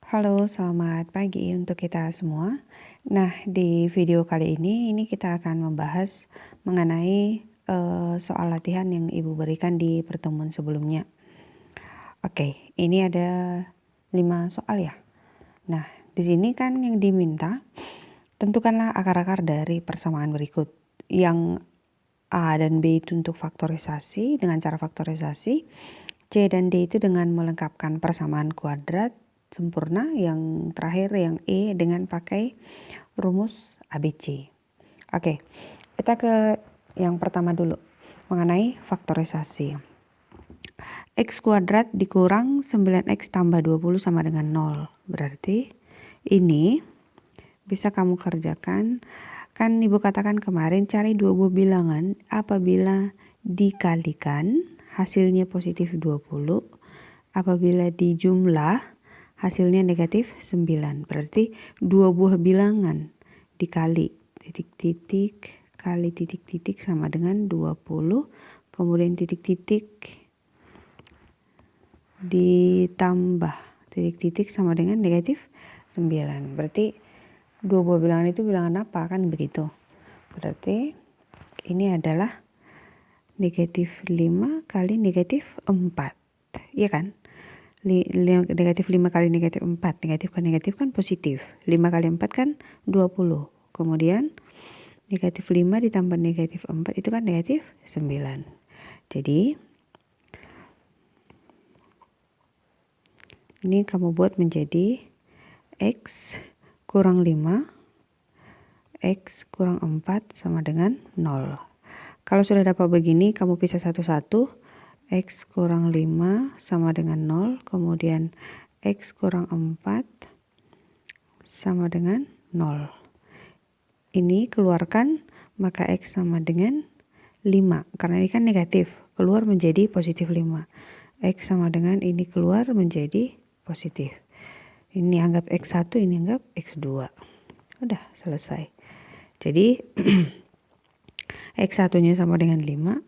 Halo, selamat pagi untuk kita semua. Nah, di video kali ini kita akan membahas mengenai soal latihan yang Ibu berikan di pertemuan sebelumnya. Oke, ini ada 5 soal ya. Nah, di sini kan yang diminta, tentukanlah akar-akar dari persamaan berikut. Yang A dan B itu untuk faktorisasi dengan cara faktorisasi, C dan D itu dengan melengkapkan persamaan kuadrat sempurna, yang terakhir yang E dengan pakai rumus ABC. Oke, kita ke yang pertama dulu, mengenai faktorisasi. X kuadrat dikurang 9X tambah 20 sama dengan 0. Berarti ini bisa kamu kerjakan. Kan Ibu katakan kemarin cari dua buah bilangan apabila dikalikan hasilnya positif 20, apabila dijumlah hasilnya negatif 9. Berarti dua buah bilangan dikali titik-titik kali titik-titik sama dengan 20, kemudian titik-titik ditambah titik-titik sama dengan negatif 9. Berarti dua buah bilangan itu bilangan apa? Kan begitu. Berarti ini adalah negatif 5 kali negatif 4. Iya kan? Negatif 5 kali negatif 4. Negatif kan positif. 5 kali 4 kan 20. Kemudian negatif 5 ditambah negatif 4 itu kan negatif 9. Jadi ini kamu buat menjadi X kurang 5, X kurang 4 sama dengan 0. Kalau sudah dapat begini, kamu pisah satu-satu. X kurang 5 sama dengan 0, kemudian X kurang 4 sama dengan 0. Ini keluarkan, maka X sama dengan 5. Karena ini kan negatif, keluar menjadi positif 5. X sama dengan ini keluar menjadi positif. Ini anggap X1, ini anggap X2. Udah selesai. Jadi X1-nya sama dengan 5,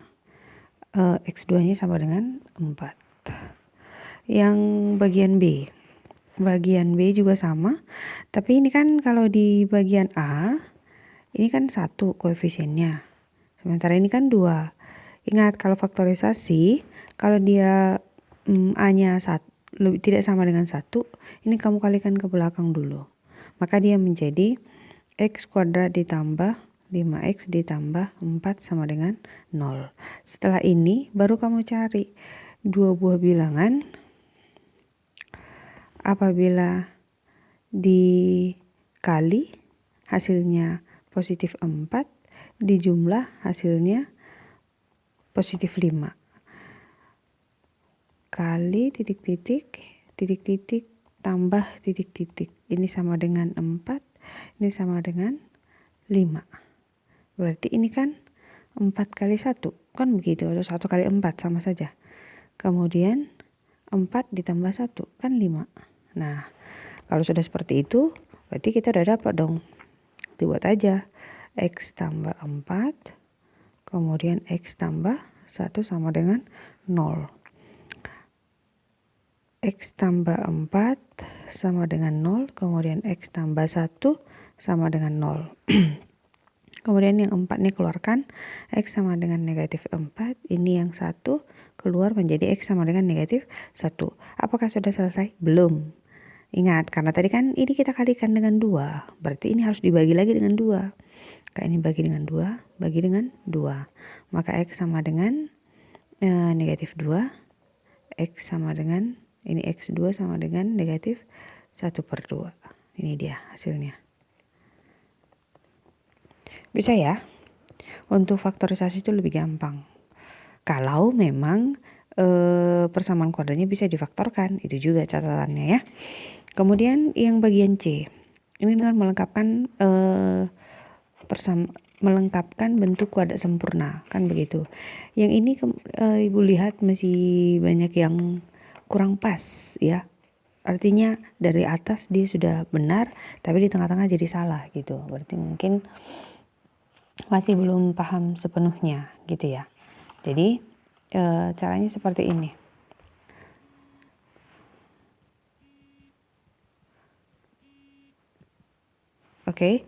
X2-nya sama dengan 4. Yang bagian B juga sama, tapi ini kan kalau di bagian A, ini kan 1 koefisiennya, sementara ini kan 2. Ingat kalau faktorisasi, kalau dia A-nya tidak sama dengan 1, ini kamu kalikan ke belakang dulu. Maka dia menjadi X kuadrat ditambah 5X ditambah 4 sama dengan 0. Setelah ini baru kamu cari dua buah bilangan apabila dikali hasilnya positif 4, dijumlah hasilnya positif 5. Kali titik-titik tambah titik-titik. Ini sama dengan 4, ini sama dengan 5. Berarti ini kan 4 kali 1, kan begitu, atau 1 kali 4 sama saja. Kemudian 4 ditambah 1 kan 5. Nah, kalau sudah seperti itu, berarti kita udah dapat dong. Dibuat aja X tambah 4, kemudian X tambah 1 sama dengan 0. X tambah 4 sama dengan 0, kemudian X tambah 1 sama dengan 0. Kemudian yang 4 ini keluarkan, X sama dengan negatif 4, ini yang 1 keluar menjadi X sama dengan negatif 1. Apakah sudah selesai? Belum. Ingat, karena tadi kan ini kita kalikan dengan 2, berarti ini harus dibagi lagi dengan 2. Kayak ini bagi dengan 2, bagi dengan 2. Maka X sama dengan negatif 2, X sama dengan, ini X2 sama dengan negatif 1/2. Ini dia hasilnya. Bisa ya? Untuk faktorisasi itu lebih gampang. Kalau memang persamaan kuadratnya bisa difaktorkan, itu juga catatannya ya. Kemudian yang bagian C, ini dengan melengkapkan melengkapkan bentuk kuadrat sempurna, kan begitu. Yang ini Ibu lihat masih banyak yang kurang pas ya. Artinya dari atas dia sudah benar, tapi di tengah-tengah jadi salah gitu. Berarti mungkin masih belum paham sepenuhnya gitu ya. Jadi caranya seperti ini. Oke,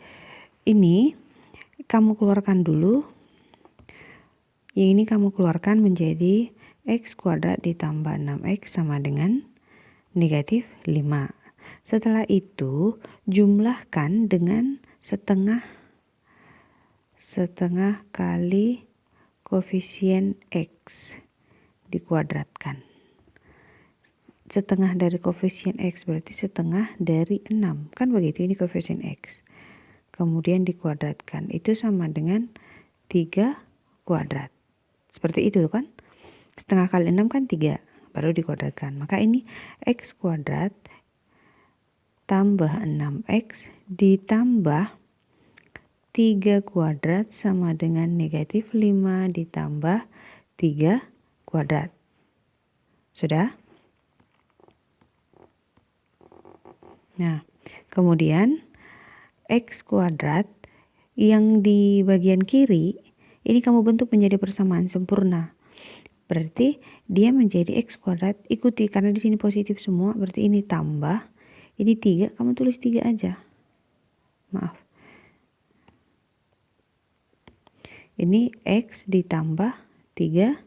ini kamu keluarkan dulu. Yang ini kamu keluarkan menjadi X kuadrat ditambah 6X sama dengan negatif 5. Setelah itu jumlahkan dengan setengah kali koefisien X dikuadratkan. Setengah dari koefisien X berarti setengah dari 6. Kan begitu, ini koefisien X. Kemudian dikuadratkan. Itu sama dengan 3 kuadrat. Seperti itu kan? Setengah kali 6 kan 3. Baru dikuadratkan. Maka ini X kuadrat tambah 6X ditambah 3 kuadrat sama dengan negatif 5 ditambah 3 kuadrat. Sudah? Nah, kemudian X kuadrat yang di bagian kiri ini kamu bentuk menjadi persamaan sempurna. Berarti dia menjadi X kuadrat, ikuti karena di sini positif semua, berarti ini tambah, ini 3, kamu tulis 3 aja. Maaf. Ini X ditambah 3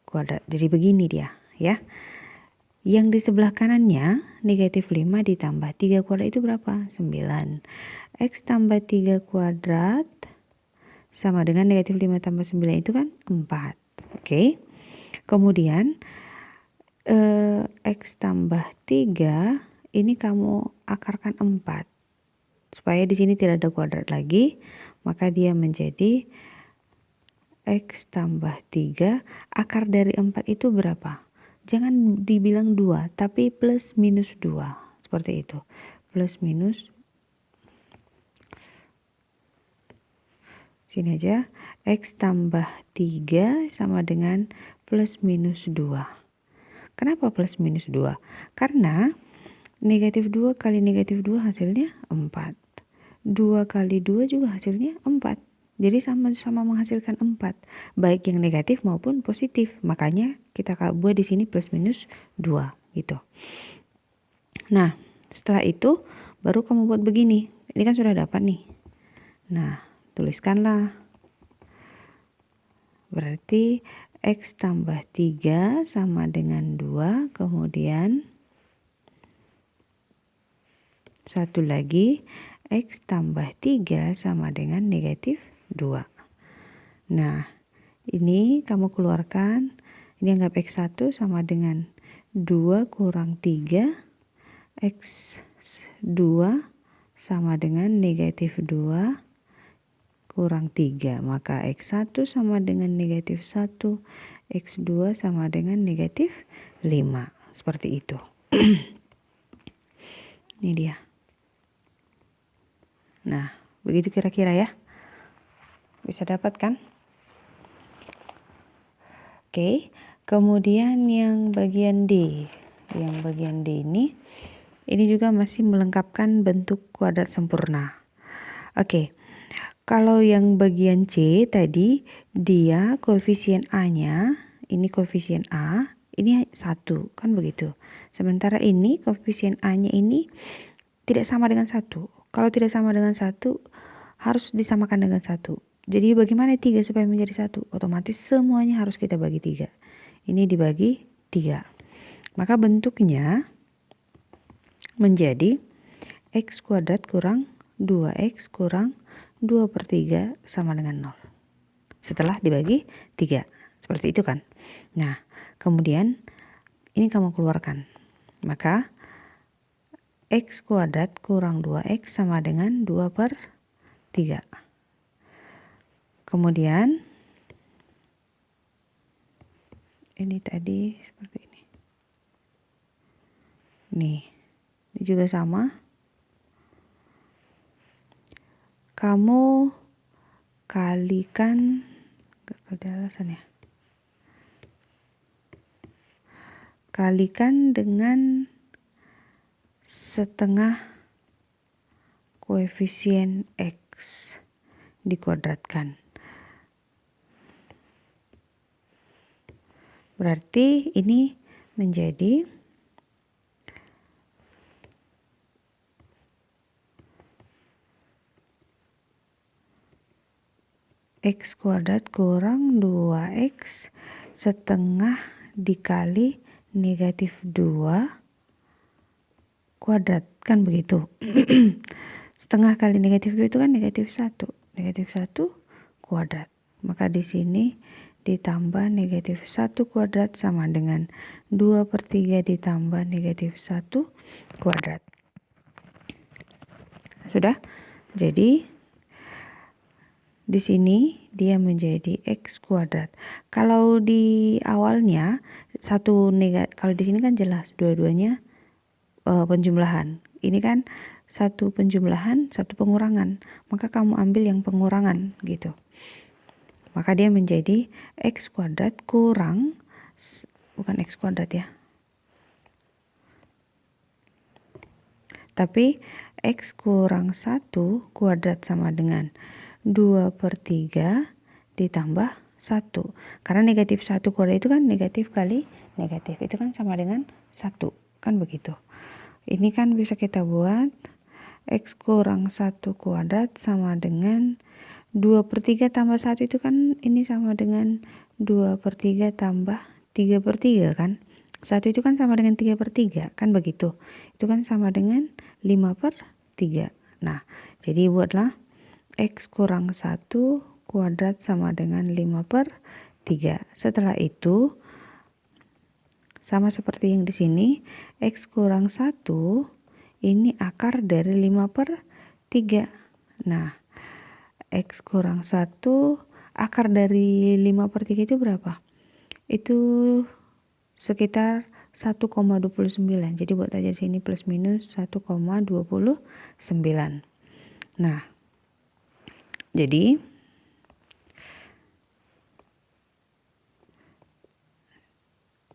kuadrat. Jadi begini dia, ya. Yang di sebelah kanannya negatif 5 ditambah 3 kuadrat itu berapa? 9. X tambah 3 kuadrat sama dengan negatif 5 tambah 9 itu kan 4. Oke. Kemudian X tambah 3 ini kamu akarkan 4. Supaya di sini tidak ada kuadrat lagi, maka dia menjadi X tambah 3 akar dari 4 itu berapa? Jangan dibilang 2, tapi plus minus 2. Seperti itu. Plus minus. Sini aja. X tambah 3 sama dengan plus minus 2. Kenapa plus minus 2? Karena negatif 2 kali negatif 2 hasilnya 4. 2 kali 2 juga hasilnya 4. Jadi sama-sama menghasilkan 4, baik yang negatif maupun positif. Makanya kita buat di sini plus minus 2 gitu. Nah, setelah itu baru kamu buat begini. Ini kan sudah dapat nih. Nah, tuliskanlah. Berarti X tambah 3 sama dengan 2, kemudian satu lagi X tambah 3 sama dengan negatif 2. Nah, ini kamu keluarkan, ini anggap X1 sama dengan 2 kurang 3, X2 sama dengan negatif 2 kurang 3. Maka X1 sama dengan negatif 1, X2 sama dengan negatif 5. Seperti itu. Ini dia. Nah, begitu kira-kira ya. Bisa dapat kan? Oke, kemudian yang bagian D. Yang bagian D ini juga masih melengkapkan bentuk kuadrat sempurna. Oke, kalau yang bagian C tadi, dia koefisien A-nya, ini koefisien A, ini 1, kan begitu. Sementara ini koefisien A-nya ini tidak sama dengan 1. Kalau tidak sama dengan 1, harus disamakan dengan 1. Jadi bagaimana 3 supaya menjadi 1? Otomatis semuanya harus kita bagi 3. Ini dibagi 3. Maka bentuknya menjadi X kuadrat kurang 2X kurang 2/3 sama dengan 0. Setelah dibagi 3. Seperti itu kan? Nah, kemudian ini kamu keluarkan. Maka X kuadrat kurang 2X sama dengan 2/3. Kemudian ini tadi seperti ini. Nih, ini juga sama. Kamu kalikan, gak ada alasan ya. Kalikan dengan setengah koefisien X dikuadratkan. Berarti ini menjadi X kuadrat kurang 2X setengah dikali negatif 2 kuadrat, kan begitu. Setengah kali negatif 2 itu kan negatif 1. Negatif 1 kuadrat. Maka di sini ditambah negatif 1 kuadrat sama dengan 2/3 ditambah negatif 1 kuadrat. Sudah? Jadi di sini dia menjadi X kuadrat. Kalau di awalnya kalau di sini kan jelas dua-duanya penjumlahan. Ini kan satu penjumlahan, satu pengurangan. Maka kamu ambil yang pengurangan gitu. Maka dia menjadi X kuadrat kurang, bukan X kuadrat ya, tapi X kurang 1 kuadrat sama dengan 2/3 ditambah 1. Karena negatif 1 kuadrat itu kan negatif kali negatif. Itu kan sama dengan 1. Kan begitu. Ini kan bisa kita buat X kurang 1 kuadrat sama dengan 2/3 tambah 1 itu kan ini sama dengan 2/3 tambah 3/3 kan. 1 itu kan sama dengan 3/3 kan begitu. Itu kan sama dengan 5/3. Nah, jadi buatlah X kurang 1 kuadrat sama dengan 5/3. Setelah itu sama seperti yang di sini, X kurang 1 ini akar dari 5/3. Nah, X kurang 1 akar dari 5/3 itu berapa? Itu sekitar 1,29. Jadi buat aja di sini plus minus 1,29. Nah, jadi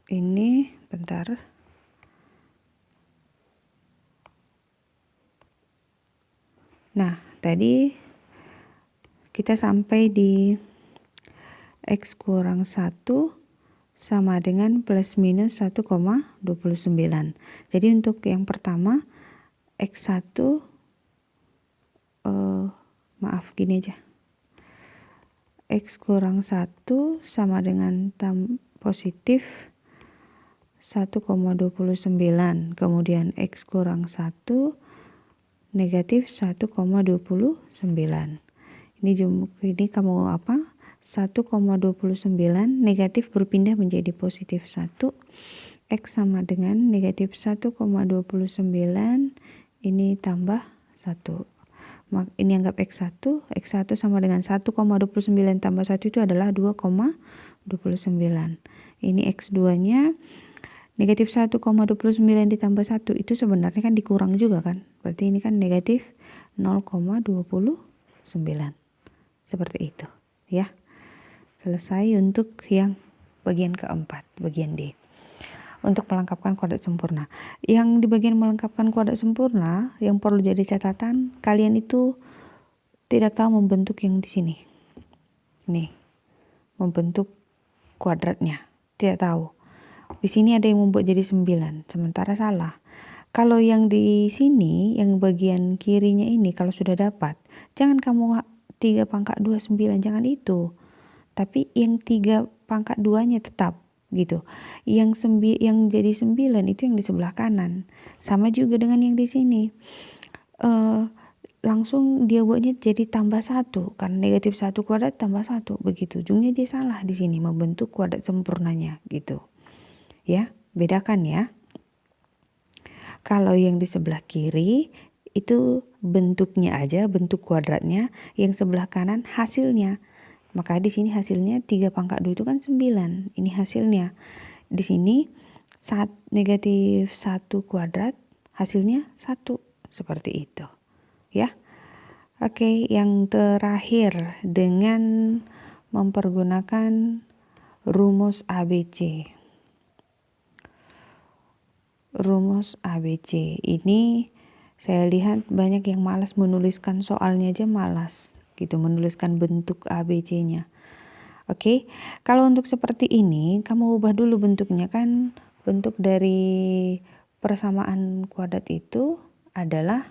ini bentar. Nah, tadi kita sampai di X kurang 1 sama dengan plus minus 1,29. Jadi untuk yang pertama X1 gini aja. X kurang 1 sama dengan positif 1,29. Kemudian X kurang 1 negatif 1,29. Ini kamu apa? 1,29 negatif berpindah menjadi positif 1. X sama dengan negatif 1,29. Ini tambah 1. Ini anggap X1. X1 sama dengan 1,29 tambah 1 itu adalah 2,29. Ini X2-nya negatif 1,29 ditambah 1 itu sebenarnya kan dikurang juga kan. Berarti ini kan negatif 0,29. Seperti itu ya. Selesai untuk yang bagian keempat, bagian D. Untuk melengkapkan kuadrat sempurna. Yang di bagian melengkapkan kuadrat sempurna yang perlu jadi catatan, kalian itu tidak tahu membentuk yang di sini. Nih, membentuk kuadratnya. Tidak tahu. Di sini ada yang membuat jadi 9, sementara salah. Kalau yang di sini, yang bagian kirinya ini kalau sudah dapat, jangan kamu 3/29, jangan itu. Tapi yang 3/2-nya tetap gitu. Yang jadi 9 itu yang di sebelah kanan. Sama juga dengan yang di sini. Langsung dia buatnya jadi tambah 1 karena negatif 1 kuadrat tambah 1 begitu. Ujungnya dia salah di sini membentuk kuadrat sempurnanya gitu. Ya, bedakan ya. Kalau yang di sebelah kiri itu bentuknya aja, bentuk kuadratnya, yang sebelah kanan hasilnya. Maka di sini hasilnya 3/2 itu kan 9. Ini hasilnya. Di sini negatif 1 kuadrat hasilnya 1. Seperti itu. Ya. Oke, yang terakhir dengan mempergunakan rumus ABC. Rumus ABC ini saya lihat banyak yang malas menuliskan soalnya aja malas gitu, menuliskan bentuk ABC-nya. Oke, kalau untuk seperti ini kamu ubah dulu bentuknya kan. Bentuk dari persamaan kuadrat itu adalah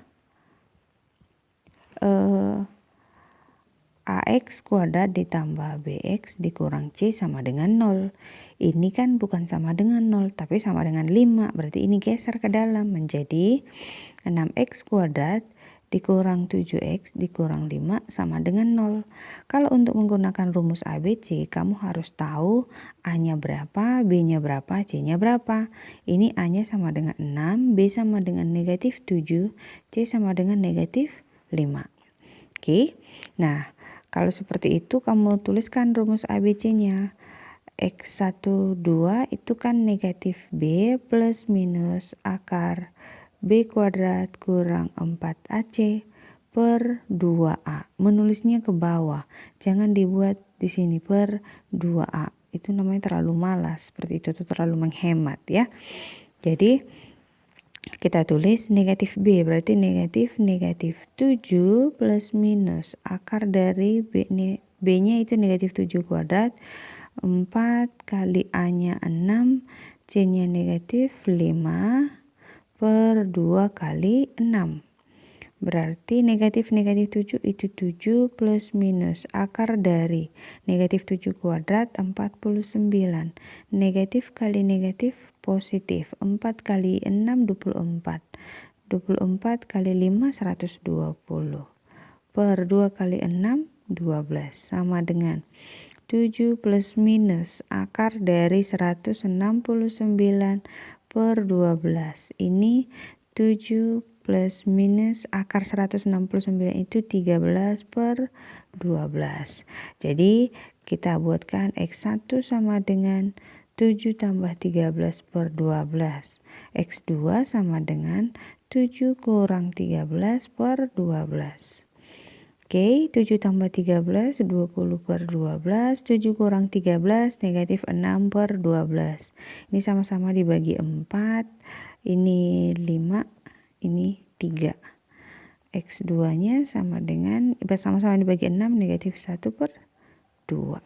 AX kuadrat ditambah BX dikurang C sama dengan 0. Ini kan bukan sama dengan 0, tapi sama dengan 5. Berarti ini geser ke dalam menjadi 6X kuadrat dikurang 7X dikurang 5 sama dengan 0. Kalau untuk menggunakan rumus ABC, kamu harus tahu A-nya berapa, B-nya berapa, C-nya berapa. Ini A-nya sama dengan 6, B sama dengan negatif 7, C sama dengan negatif 5. Oke, nah kalau seperti itu kamu tuliskan rumus ABC-nya. X12 itu kan negatif B plus minus akar B kuadrat kurang 4AC per 2A. Menulisnya ke bawah, jangan dibuat di sini per 2A. Itu namanya terlalu malas, seperti itu tuh terlalu menghemat ya. Jadi kita tulis negatif B, berarti negatif 7 plus minus akar dari B-nya itu negatif 7 kuadrat, 4 kali A-nya 6, C-nya negatif 5 per 2 kali 6. Berarti negatif 7 itu 7 plus minus akar dari negatif 7 kuadrat 49. Negatif kali negatif positif. 4 kali 6 24. 24 kali 5 120. Per 2 kali 6 12 sama dengan 7 plus minus akar dari 169 per 12. Ini 7 plus minus akar 169 itu 13 per 12. Jadi kita buatkan X1 sama dengan 7 tambah 13 per 12. X2 sama dengan 7 kurang 13 per 12. Oke, 7 tambah 13, 20 per 12, 7 kurang 13, negatif 6 per 12. Ini sama-sama dibagi 4, ini 5, ini 3. X2-nya sama dengan, sama-sama dibagi 6, negatif 1 per 2.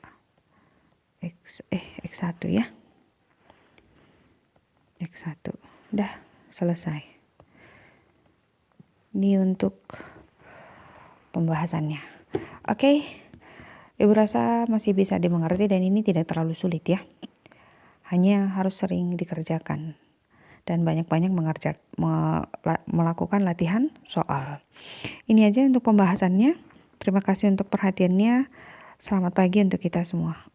X1 ya. X1. Udah, selesai. Ini untuk pembahasannya. Oke, Ibu rasa masih bisa dimengerti dan ini tidak terlalu sulit ya. Hanya harus sering dikerjakan dan banyak-banyak melakukan latihan soal. Ini aja untuk pembahasannya. Terima kasih untuk perhatiannya. Selamat pagi untuk kita semua.